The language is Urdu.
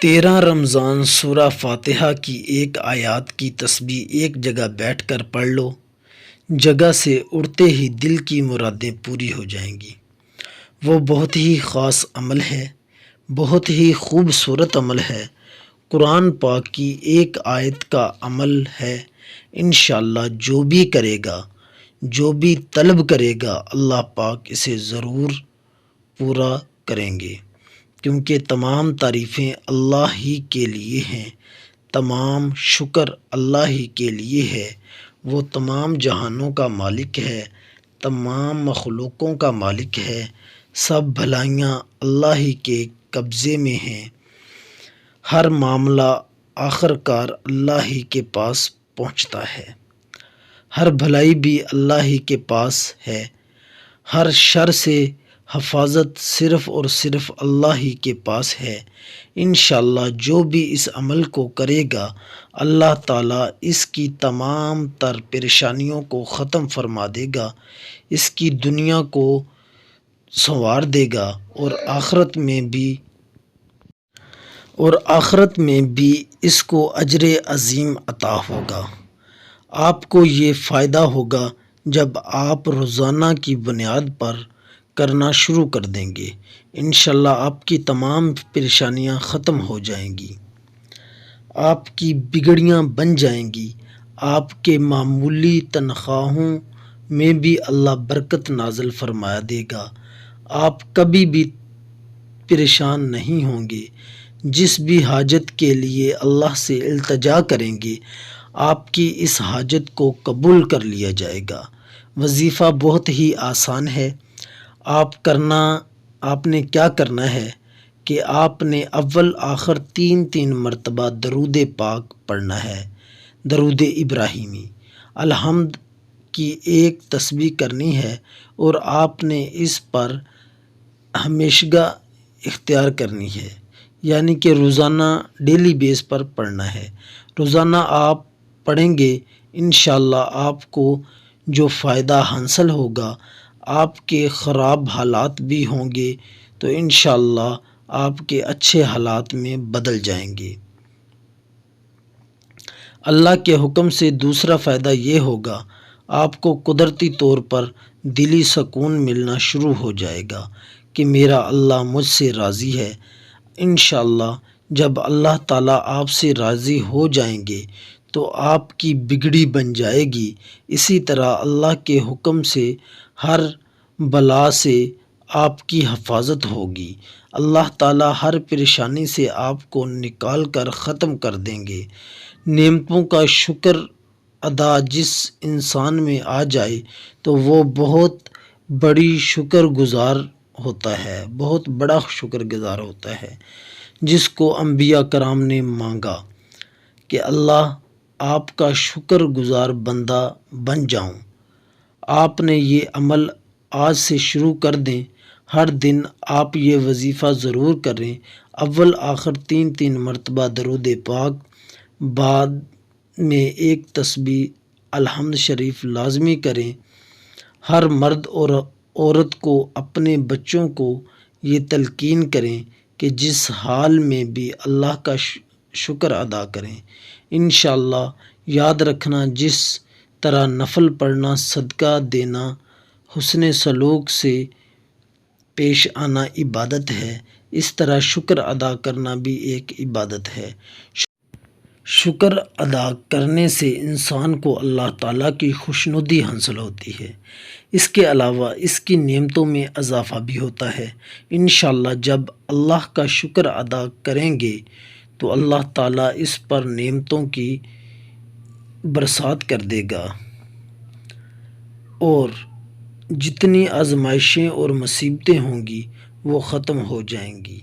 13 رمضان سورہ فاتحہ کی ایک آیات کی تسبیح ایک جگہ بیٹھ کر پڑھ لو، جگہ سے اڑتے ہی دل کی مرادیں پوری ہو جائیں گی۔ وہ بہت ہی خاص عمل ہے، بہت ہی خوبصورت عمل ہے، قرآن پاک کی ایک آیت کا عمل ہے۔ انشاءاللہ جو بھی کرے گا، جو بھی طلب کرے گا، اللہ پاک اسے ضرور پورا کریں گے، کیونکہ تمام تعریفیں اللہ ہی کے لیے ہیں، تمام شکر اللہ ہی کے لیے ہے۔ وہ تمام جہانوں کا مالک ہے، تمام مخلوقوں کا مالک ہے، سب بھلائیاں اللہ ہی کے قبضے میں ہیں، ہر معاملہ آخر کار اللہ ہی کے پاس پہنچتا ہے، ہر بھلائی بھی اللہ ہی کے پاس ہے، ہر شر سے حفاظت صرف اور صرف اللہ ہی کے پاس ہے۔ انشاءاللہ جو بھی اس عمل کو کرے گا، اللہ تعالیٰ اس کی تمام تر پریشانیوں کو ختم فرما دے گا، اس کی دنیا کو سنوار دے گا، اور آخرت میں بھی اس کو اجر عظیم عطا ہوگا۔ آپ کو یہ فائدہ ہوگا جب آپ روزانہ کی بنیاد پر کرنا شروع کر دیں گے۔ انشاءاللہ آپ کی تمام پریشانیاں ختم ہو جائیں گی، آپ کی بگڑیاں بن جائیں گی، آپ کے معمولی تنخواہوں میں بھی اللہ برکت نازل فرما دے گا، آپ کبھی بھی پریشان نہیں ہوں گے۔ جس بھی حاجت کے لیے اللہ سے التجا کریں گے، آپ کی اس حاجت کو قبول کر لیا جائے گا۔ وظیفہ بہت ہی آسان ہے۔ آپ نے کیا کرنا ہے کہ آپ نے اول آخر 3 مرتبہ درود پاک پڑھنا ہے، درود ابراہیمی، الحمد کی ایک تسبیح کرنی ہے، اور آپ نے اس پر ہمیشگی اختیار کرنی ہے، یعنی کہ روزانہ ڈیلی بیس پر پڑھنا ہے۔ روزانہ آپ پڑھیں گے، انشاءاللہ آپ کو جو فائدہ حاصل ہوگا، آپ کے خراب حالات بھی ہوں گے تو انشاءاللہ آپ کے اچھے حالات میں بدل جائیں گے۔ اللہ کے حکم سے دوسرا فائدہ یہ ہوگا، آپ کو قدرتی طور پر دلی سکون ملنا شروع ہو جائے گا کہ میرا اللہ مجھ سے راضی ہے۔ انشاءاللہ جب اللہ تعالیٰ آپ سے راضی ہو جائیں گے تو آپ کی بگڑی بن جائے گی۔ اسی طرح اللہ کے حکم سے ہر بلا سے آپ کی حفاظت ہوگی، اللہ تعالیٰ ہر پریشانی سے آپ کو نکال کر ختم کر دیں گے۔ نعمتوں کا شکر ادا جس انسان میں آ جائے تو وہ بہت بڑی شکر گزار ہوتا ہے، بہت بڑا شکر گزار ہوتا ہے، جس کو انبیاء کرام نے مانگا کہ اللہ آپ کا شکر گزار بندہ بن جاؤں۔ آپ نے یہ عمل آج سے شروع کر دیں، ہر دن آپ یہ وظیفہ ضرور کریں، اول آخر 3 مرتبہ درود پاک، بعد میں ایک تسبیح الحمد شریف لازمی کریں۔ ہر مرد اور عورت کو، اپنے بچوں کو یہ تلقین کریں کہ جس حال میں بھی اللہ کا شکر ادا کریں۔ انشاءاللہ یاد رکھنا، جس طرح نفل پڑھنا، صدقہ دینا، حسن سلوک سے پیش آنا عبادت ہے، اس طرح شکر ادا کرنا بھی ایک عبادت ہے۔ شکر ادا کرنے سے انسان کو اللہ تعالیٰ کی خوشنودی حاصل ہوتی ہے، اس کے علاوہ اس کی نعمتوں میں اضافہ بھی ہوتا ہے۔ انشاءاللہ جب اللہ کا شکر ادا کریں گے تو اللہ تعالیٰ اس پر نعمتوں کی برسات کر دے گا، اور جتنی آزمائشیں اور مصیبتیں ہوں گی وہ ختم ہو جائیں گی۔